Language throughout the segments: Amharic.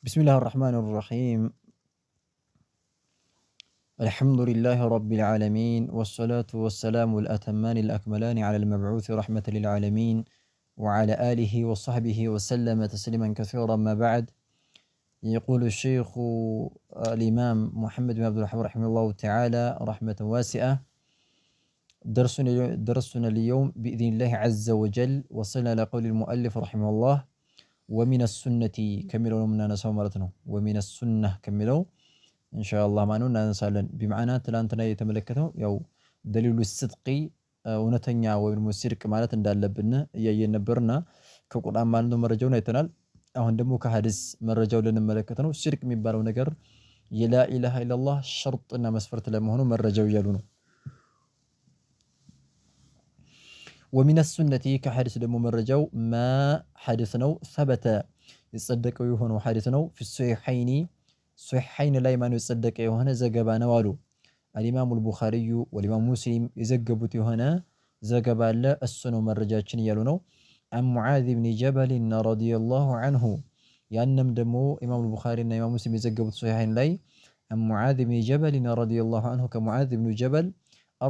بسم الله الرحمن الرحيم. الحمد لله رب العالمين، والصلاة والسلام الأتمان الأكملان على المبعوث رحمة للعالمين وعلى آله وصحبه وسلم تسليما كثيرا. ما بعد، يقول الشيخ الإمام محمد بن عبد الرحمن رحمه الله تعالى رحمة واسعة: درسنا اليوم بإذن الله عز وجل وصلنا إلى قول المؤلف رحمه الله: ومن السنة كملوا من نسوا مرتنا ومن السنة كملوا إن شاء الله ما نقول نسألن بمعنى تلانتنا يتملكته يو دليل الصدق ونتنيا والمسيرك مالت ندال لبنا ينبرنا كقرآن مالنا مرجونا يتنال أو عندما كحدث مرجو لنا ملكتنا الشرك من بالو نجر يلا إله إلا الله شرط إن مسفرت لمهنو مرجو يلونه. ومن السنة كحدث دمو مرجو ما حدثنا ثبت يصدق يهون حدثنا في الصحيحين لا يمان يصدق يهون زجبان والو الإمام البخاري والإمام مسلم يزجبوا يهون زجبان لا السنة مرجاتشن يلونه عن معاذ بن جبل رضي الله عنه ينم دمو إمام البخاري إن إمام مسلم يزجبوا الصحيحين لا عن معاذ بن جبل رضي الله عنه كمعاذ بن جبل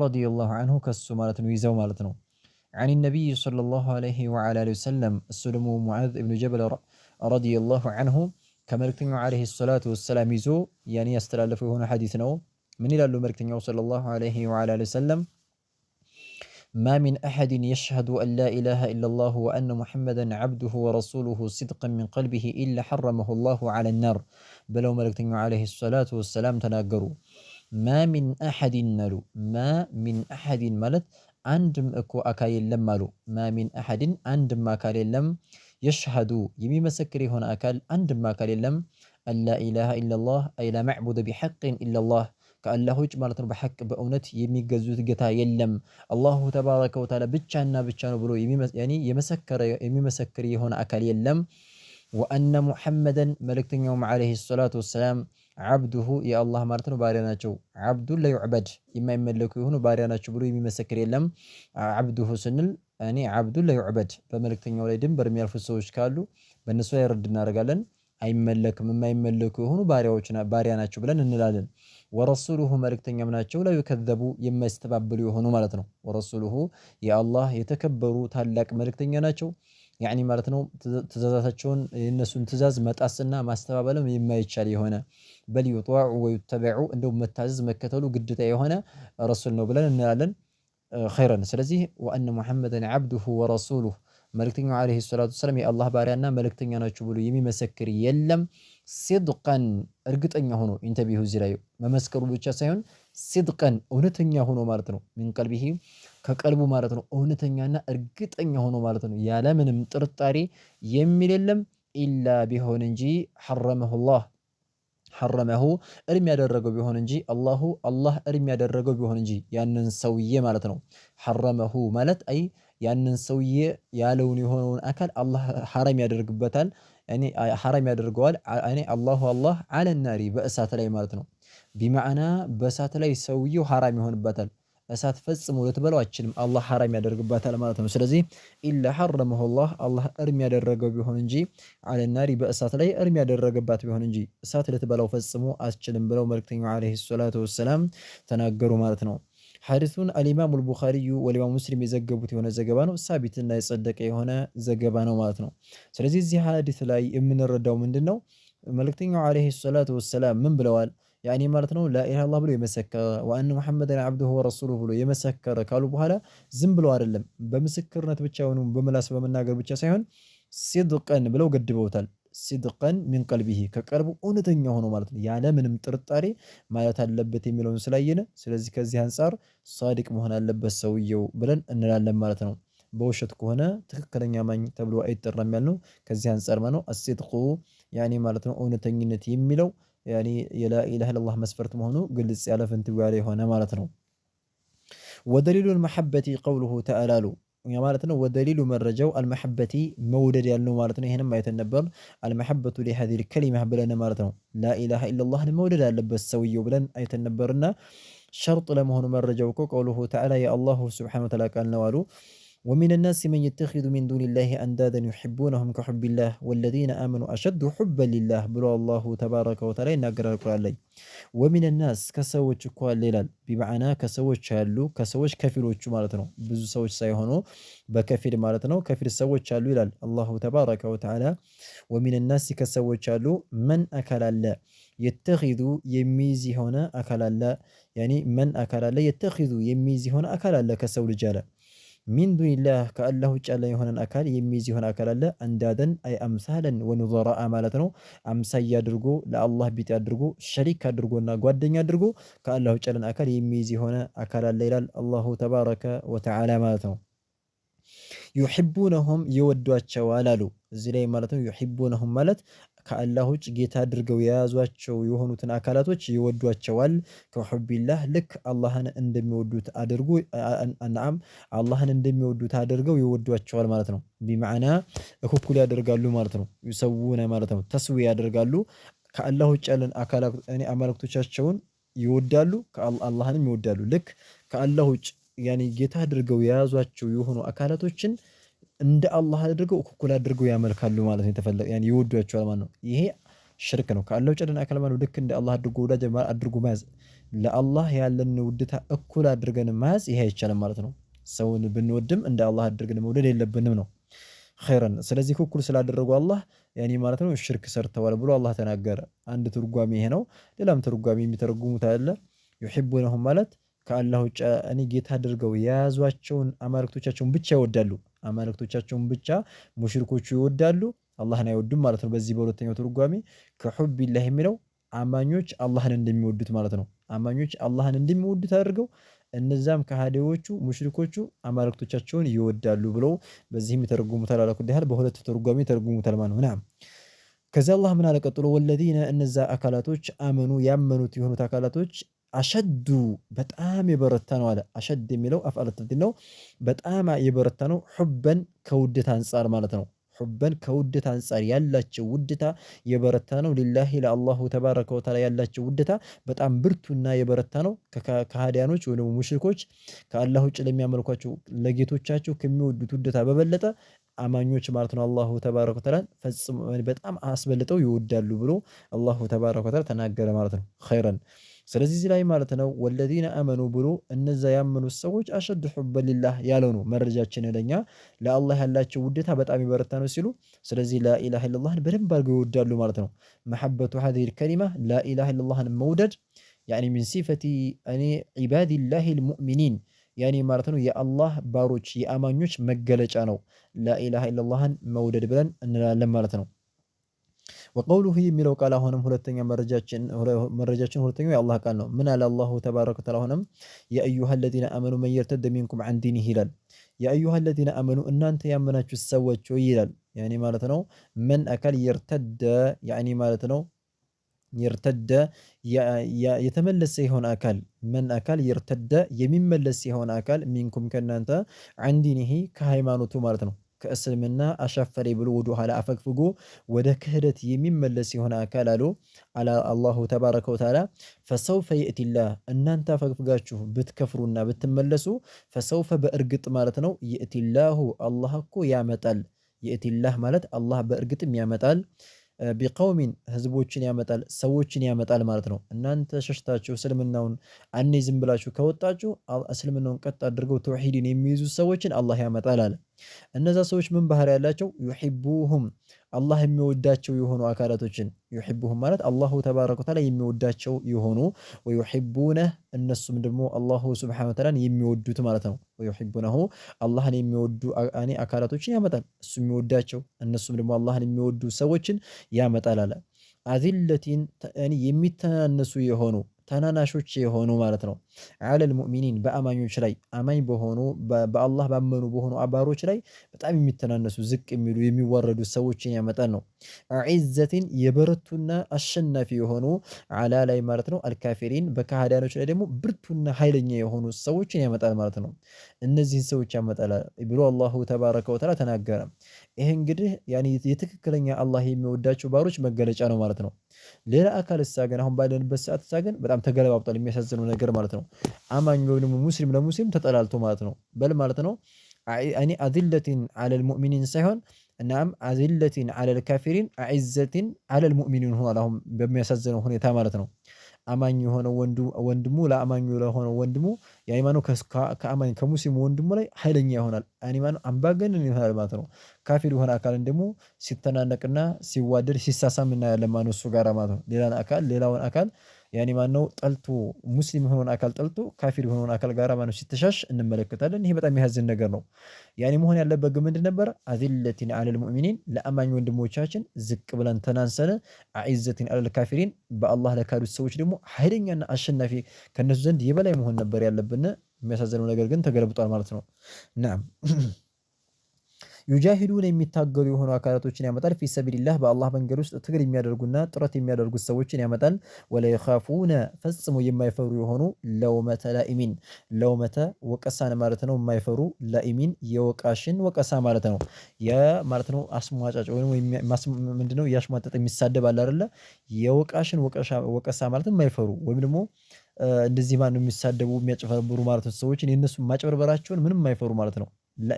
رضي الله عنه كالسمالة ويزو مالتنا عن النبي صلى الله عليه وعلى آله وسلم السلم معاذ بن جبل رضي الله عنه كملكتنا عليه الصلاة والسلام يزو يعني يستلف هنا حديثنا من إلى ملكتنا صلى الله عليه وعلى آله وسلم: ما من أحد يشهد أن لا إله إلا الله وأن محمدا عبده ورسوله صدقا من قلبه إلا حرمه الله على النار. بلو ملكتنا عليه الصلاة والسلام تناقروا ما من أحد نلو ما من أحد ملت عندم اكو اكاي يلم مالو ما من احد عندم اكال يلم يشهد يمي مسكري هنا اكال عندم اكال يلم ان لا اله الا الله اي لا معبود بحق الا الله كالله وجه مالت بحق بأونت يميجزوت جتا يلم الله تبارك وتعالى بتشانا بتشانو بلو يعني يمسكري هنا اكال يلم وأن محمدا ملكتن يوم عليه الصلاة والسلام عبده يا الله مارتنو باريناتشو عبد لا يعبد إما يملكه هنا باريناتشو برو يمي مسكر يلم عبده سنل يعني عبد لا يعبد فملكتن يوم ليدن برمي الفسوش كالو بالنسبة يردنا رجالن أي ملك مما يملكه هنا باريناتشو بلن نلالن ورسوله ملكتن يوم ناتشو لا يكذبوا يما يستبابلوا هنا مالتنو ورسوله يا الله يتكبروا تهلك ملكتن يناتشو يعني مالتنو تزازاتشون ينسون تزاز متأسنا ما استبابلهم يما يتشالي هنا بل يطاع ويتبعوا عندهم متعزز مكتلوا قدتا هنا رسولنا بلن نعلن خيرا سلزيه وأن محمدا عبده ورسوله ملكتنا عليه الصلاة والسلام يا الله بارينا ملكتنا نشبولو يمي مسكر يلم صدقا ارقطنيا هونو انتبهوا زرايو ما مسكروا ብቻ ሳይሆን صدقا እውነተኛ ሆኖ ማለት ነው من قلبه ከቀልቡ ማለት ነው እውነተኛና እርግጠኛ ሆኖ ማለት ነው ያለ ምንም ጥርጣሬ የሚል የለም ኢላ ቢሆን እንጂ حرمه እርም ያደረገው ቢሆን እንጂ አላህ እርም ያደረገው ቢሆን እንጂ ያንን ሰውዬ ማለት ነው حرمه ማለት አይ ያንን ሰውዬ ያለውን የሆነውን አካል አላህ حرام ያደርግበታል يعني حرام ያደርገዋል يعني الله على النار በእሳት ላይ ማለት ነው بمعنى በእሳት ላይ ሰውዬው حرام ይሆንበታል እሳት ፈጽሞ ልትበለው አችልም አላህ حرام ያደርግበታል ማለት ነው ስለዚህ ኢላ حرمه الله እርም ያደረገው ቢሆን እንጂ على النار በእሳት ላይ እርም ያደረገባት ቢሆን እንጂ እሳት ልትበለው ፈጽሞ አችልም ብለው መልእክተኛው عليه الصلاه والسلام ተናገሩ ማለት ነው حديثون الإمام البخاري والإمام مسلم يزجبوت የሆነ ዘገባ ነው ሳቢትና የጸደቀ የሆነ ዘገባ ነው ማለት ነው ስለዚህ እዚህ ሐዲስ ላይ የምንረዳው ምንድነው መልእክተኛው عليه الصلاه والسلام ምን ብለዋል يعني ማለት ነው لا اله الا الله ብሎ የመሰከረ وان محمد عبده ورسوله ብሎ የመሰከረ ካሉ በኋላ ዝም ብሎ አይደለም በምስክርነት ብቻ ሆኖ በመላስ በመናገር ብቻ ሳይሆን صدقا ብለው ገድበውታል صدقا من قلبه ከቀልቡ እውነተኛ ሆኖ ማለት ነው ያለ ምንም ጥርጣሬ ማለት አለበት የሚለውን ስላየነ ስለዚህ ከዚህ አንፃር صادق መሆን አለበት ሰውየው ብለን እንላለን ማለት ነው በውሸት ከሆነ ትክክለኛ ማኝ ተብሎ አይጠራም ያልነው ከዚህ አንፃር ማለት ነው الصدق يعني ማለት ነው እውነተኝነት የሚለው يعني لا إله إلا الله مسفرت مهنو قلت سألف انتوا عليه هنا مالتنا ودليل المحبة قوله تعالى يا مالتنا ودليل من رجو المحبة مودد يالنو مالتنا هنا ما يتنبر المحبة لهذه الكلمة بلنا مالتنا لا إله إلا الله المودد لبس سوي بلن أيتنبرنا شرط لمهن من رجوك قوله تعالى يا الله سبحانه وتعالى قال نوالو ومن الناس من يتخذ من دون الله أندادا يحبونهم كحب الله والذين آمنوا أشد حبا لله بلو الله تبارك وتعالى نقرأ القرآن لي ومن الناس كسوش كوال ليلال بمعنى كسوش شالو كسوش كفروش مالتنو بزو سوش سيهونو بكفر مالتنو كفر سوش شالو ليلال الله تبارك وتعالى ومن الناس كسوش شالو من أكل الله يتخذ يميزي هنا أكل الله يعني من أكل الله يتخذ يميزي هنا أكل الله كسو رجاله ሚን ዱኒላህ ከአላህ ውጭ ያለ የሆነን አካል የሚይዝ የሆነ አካል አለ። አንዳደን አይ አምሳለን ወኑዘራአ ማለት ነው። አምሳያ አድርጎ ለአላህ ቢጤ አድርጎ ሸሪክ አድርጎና ጓደኛ አድርጎ ከአላህ ውጭ ያለን አካል የሚይዝ የሆነ አካል አለ ይላል አላሁ ተባረከ ወተዓላ ማለት ነው። ዩሒቡነሁም ይወዷቸዋል አሉ እዚህ ላይ ማለት ነው። ዩሒቡነሁም ማለት ከአላህ ውጭ ጌታ አድርገው የያዟቸው የሆኑትን አካላቶች ይወዷቸዋል። ከሑቢላህ ልክ አላህን እንደሚወዱት አድርጉ ነዓም አላህን እንደሚወዱት አድርገው ይወዷቸዋል ማለት ነው። ቢመዕና እኩል ያደርጋሉ ማለት ነው። ይሰውነ ማለት ነው። ተስዊ ያደርጋሉ። ከአላህ ውጭ ያለን አማልክቶቻቸውን ይወዳሉ፣ አላህንም ይወዳሉ። ልክ ከአላህ ውጭ ያኒ ጌታ አድርገው የያዟቸው የሆኑ አካላቶችን እንደ አላህ አድርገው እኩል አድርገው ያመልካሉ ማለት ነው። የተፈለገ ያኒ ይወዷቸዋል ማለት ነው። ይሄ ሽርክ ነው። ከአላህ ውጭ ያለን አካል ማለት ልክ እንደ አላህ አድርጎ ወዳጅ አድርጎ መያዝ፣ ለአላህ ያለን ውድታ እኩል አድርገን መያዝ ይሄ አይቻልም ማለት ነው። ሰውን ብንወድም እንደ አላህ አድርገን መውደድ የለብንም ነው። ኸይረን ስለዚህ እኩል ስላደረጉ አላህ ያኒ ማለት ነው ሽርክ ሰርተዋል ብሎ አላህ ተናገረ። አንድ ትርጓሜ ይሄ ነው። ሌላም ትርጓሜ የሚተረጉሙት አለ። ዩሒቡነሁም ማለት ከአላህ ውጭ እኔ ጌታ አድርገው የያዟቸውን አማልክቶቻቸውን ብቻ ይወዳሉ። አማልክቶቻቸውን ብቻ ሙሽሪኮቹ ይወዳሉ፣ አላህን አይወዱም ማለት ነው። በዚህ በሁለተኛው ትርጓሜ ከሑቢላህ የሚለው አማኞች አላህን እንደሚወዱት ማለት ነው። አማኞች አላህን እንደሚወዱት አድርገው እነዛም ከሃዲዎቹ ሙሽሪኮቹ አማልክቶቻቸውን ይወዳሉ ብለው በዚህም ይተረጉሙታል። አላኩል ያህል በሁለት ትርጓሜ ይተረጉሙታል ማለት ነው። ናም ከዛ አላህ ምን አለ ቀጥሎ ወለዚነ እነዛ አካላቶች አመኑ ያመኑት የሆኑት አካላቶች አሸዱ በጣም የበረታ ነው አለ። አሸድ የሚለው አፍዓለ ተፍዲል ነው። በጣም የበረታ ነው። ሑበን ከውደታ አንፃር ማለት ነው። ሑበን ከውደታ አንፃር ያላቸው ውደታ የበረታ ነው። ሊላሂ ለአላሁ ተባረከ ወተዓላ ያላቸው ውደታ በጣም ብርቱና የበረታ ነው። ከሃዲያኖች ወይ ደግሞ ሙሽሪኮች ከአላህ ውጭ ለሚያመልኳቸው ለጌቶቻቸው ከሚወዱት ውደታ በበለጠ አማኞች ማለት ነው አላሁ ተባረከ ወተዓላ ፈጽሞ በጣም አስበልጠው ይወዳሉ ብሎ አላሁ ተባረከ ወተዓላ ተናገረ ማለት ነው። ኸይረን ስለዚህ እዚህ ላይ ማለት ነው ወለዚነ አመኑ ብሎ እነዛ ያመኑት ሰዎች አሸድ ሑበን ሊላህ ያለው ነው መረጃችን ለኛ ለአላህ ያላቸው ውዴታ በጣም ይበረታ ነው ሲሉ፣ ስለዚህ ላኢላሃ ኢለላህን በደንብ አድርገው ይወዳሉ ማለት ነው። መሐበቱ ሀዚሂል ከሊማ ላኢላሃ ኢለላህን መውደድ ያኒ ሚን ሲፈቲ እኔ ዒባዲላሂል ሙእሚኒን ያኒ ማለት ነው የአላህ ባሮች የአማኞች መገለጫ ነው ላኢላሃ ኢለላህን መውደድ ብለን እንላለን ማለት ነው። ወቀውሉሁ የሚለው ቃል አሁንም ሁለተኛ መረጃችን ሁለተኛው የአላህ ቃል ነው። ምን አለ አላሁ ተባረከ ወተዓላ አሁንም የአዩሃ ለዚነ አመኑ መን የርተደ ሚንኩም ዐን ዲኒሂ ይላል። የአዩሃ ለዚነ አመኑ እናንተ ያመናችሁ ሰዎች ሆይ ይላል። ያኒ ማለት ነው መን አካል የርተደ ያኒ ማለት ነው የርተደ የተመለሰ የሆነ አካል መን አካል የርተደ የሚመለስ የሆነ አካል ሚንኩም ከእናንተ ዐን ዲኒሂ ከሃይማኖቱ ማለት ነው ከእስልምና አሻፈሬ ብሎ ወደ ኋላ አፈግፍጎ ወደ ክህደት የሚመለስ የሆነ አካል አሉ አላሁ ተባረከ ወተዓላ ፈሰውፈ የእቲላህ እናንተ አፈግፍጋችሁ ብትከፍሩና ብትመለሱ ፈሰውፈ በእርግጥ ማለት ነው የእቲላሁ አላህ እኮ ያመጣል። የእቲላህ ማለት አላህ በእርግጥም ያመጣል ቢቀውሚን ህዝቦችን ያመጣል ሰዎችን ያመጣል ማለት ነው። እናንተ ሸሽታችሁ እስልምናውን አንይዝም ብላችሁ ከወጣችሁ እስልምናውን ቀጥ አድርገው ተውሂድን የሚይዙ ሰዎችን አላህ ያመጣል አለ። እነዛ ሰዎች ምን ባህሪ ያላቸው ዩሒቡሁም አላህ የሚወዳቸው የሆኑ አካላቶችን ዩሒቡሁም ማለት አላሁ ተባረከ ወተዓላ የሚወዳቸው የሆኑ ወዩሒቡነህ እነሱም ደግሞ አላሁ ሱብሓነሁ ወተዓላን የሚወዱት ማለት ነው። ወዩሒቡነሁ አላህን የሚወዱ አካላቶችን ያመጣል እሱ የሚወዳቸው እነሱም ደግሞ አላህን የሚወዱ ሰዎችን ያመጣል አለ። አዚለቲን የሚተናነሱ የሆኑ ተናናሾች የሆኑ ማለት ነው። ዐለል ሙእሚኒን በአማኞች ላይ አማኝ በሆኑ በአላህ ባመኑ በሆኑ አባሮች ላይ በጣም የሚተናነሱ ዝቅ የሚሉ የሚዋረዱ ሰዎችን ያመጣል ነው። ዒዘቲን የበረቱና አሸናፊ የሆኑ ዐላ ላይ ማለት ነው አልካፊሪን በካህዳኖች ላይ ደግሞ ብርቱና ኃይለኛ የሆኑ ሰዎችን ያመጣል ማለት ነው። እነዚህን ሰዎች ያመጣል ብሎ አላሁ ተባረከ ወተዓላ ተናገረ። ይሄ እንግዲህ ያኒ የትክክለኛ አላህ የሚወዳቸው ባሮች መገለጫ ነው ማለት ነው። ሌላ አካል እሳገን አሁን ባለንበት ሰዓት እሳገን በጣም ተገለባብጧል። የሚያሳዝነው ነገር ማለት ነው አማኝ ወይም ሙስሊም ለሙስሊም ተጠላልቶ ማለት ነው በል ማለት ነው እኔ አዚለቲን ዐለል ሙእሚኒን ሳይሆን እናም አዚለቲን ዐለል ካፊሪን አዒዘቲን ዐለል ሙእሚኒን ሆኗል። አሁን በሚያሳዝነው ሁኔታ ማለት ነው። አማኝ የሆነው ወንድሙ ለአማኙ ለሆነው ወንድሙ የሃይማኖት ከአማኝ ከሙስሊሙ ወንድሙ ላይ ኃይለኛ ይሆናል። ሃይማኖት አምባገነን ይሆናል ማለት ነው። ካፊር የሆነ አካልን ደግሞ ሲተናነቅና ሲዋደድ ሲሳሳም እናያለን ማለት ነው። እሱ ጋር ማለት ነው። ሌላውን አካል ያኔ ማነው ጠልቶ ሙስሊም የሆነውን አካል ጠልቶ ካፊር የሆነውን አካል ጋር ማነው ሲተሻሽ እንመለከታለን። ይሄ በጣም የሚያዝን ነገር ነው። ያኔ መሆን ያለበት ግን ምንድን ነበር? አዚለቲን ዐለል ሙእሚኒን ለአማኝ ወንድሞቻችን ዝቅ ብለን ተናንሰን፣ አዒዘቲን ዐለል ካፊሪን በአላህ ለካዱት ሰዎች ደግሞ ኃይለኛና አሸናፊ ከነሱ ዘንድ የበላይ መሆን ነበር ያለብን። የሚያሳዝነው ነገር ግን ተገለብጧል ማለት ነው። ናም ዩጃሂዱን የሚታገሉ የሆኑ አካላቶችን ያመጣል። ፊ ሰቢልላህ በአላህ መንገድ ውስጥ ትግል የሚያደርጉና ጥረት የሚያደርጉት ሰዎችን ያመጣል። ወላ የኻፉነ ፈጽሞ የማይፈሩ የሆኑ ለውመተ ላኢሚን ለውመተ ወቀሳን ማለት ነው። የማይፈሩ ላኢሚን የወቃሽን ወቀሳ ማለት ነው። ማለት ነው አስሟጫጭ ወይም ምንድነው ያሽሟጠጠ የሚሳደብ አለ አይደለ? የወቃሽን ወቀሳ ማለት የማይፈሩ ወይም ደግሞ እንደዚህ ማነው የሚሳደቡ የሚያጭበረብሩ ማለት ነው። ሰዎችን የነሱ ማጭበርበራቸውን ምንም የማይፈሩ ማለት ነው።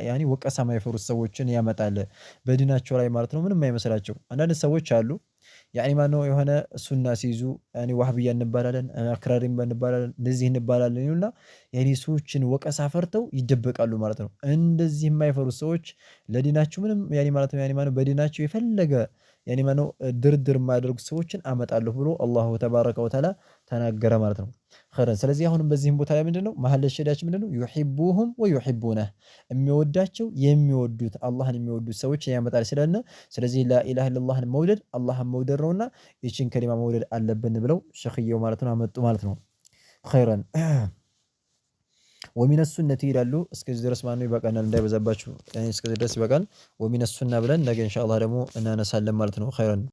ያኔ ወቀሳ የማይፈሩት ሰዎችን ያመጣል በዲናቸው ላይ ማለት ነው። ምንም አይመስላቸው አንዳንድ ሰዎች አሉ። ያኔ ማነው የሆነ ሱና ሲይዙ ያኔ ዋህብያ እንባላለን፣ አክራሪም እንባላለን፣ እንደዚህ እንባላለን ይሉና ያኔ ሰዎችን ወቀሳ ፈርተው ይደበቃሉ ማለት ነው። እንደዚህ የማይፈሩት ሰዎች ለዲናቸው ምንም ያኔ ማለት ነው ያኔ ማነው በዲናቸው የፈለገ ያኔ ማነው ድርድር የማያደርጉ ሰዎችን አመጣለሁ ብሎ አላሁ ተባረከ ወተዓላ ተናገረ ማለት ነው። ኸይረን ስለዚህ አሁንም በዚህም ቦታ ላይ ምንድነው መሐል ሸዳች ምንድነው? ዩሂቡሁም ወዩሂቡነህ የሚወዳቸው የሚወዱት አላህን የሚወዱት ሰዎችን ያመጣል ስለነ ስለዚህ ላኢላሃ ኢለላህን መውደድ አላህን መውደድ ነውና ይህችን ከሊማ መውደድ አለብን ብለው ሸኽየው ማለት ነው አመጡ ማለት ነው። ኸይረን ወሚነ ሱነቲ ይላሉ። እስከዚህ ድረስ ማነው ይበቃናል፣ እንዳይበዛባችሁ እስከዚህ ድረስ ይበቃል። ወሚነ ሱና ብለን ነገ ኢንሻአላህ ደግሞ እናነሳለን ማለት ነው። ኸይረን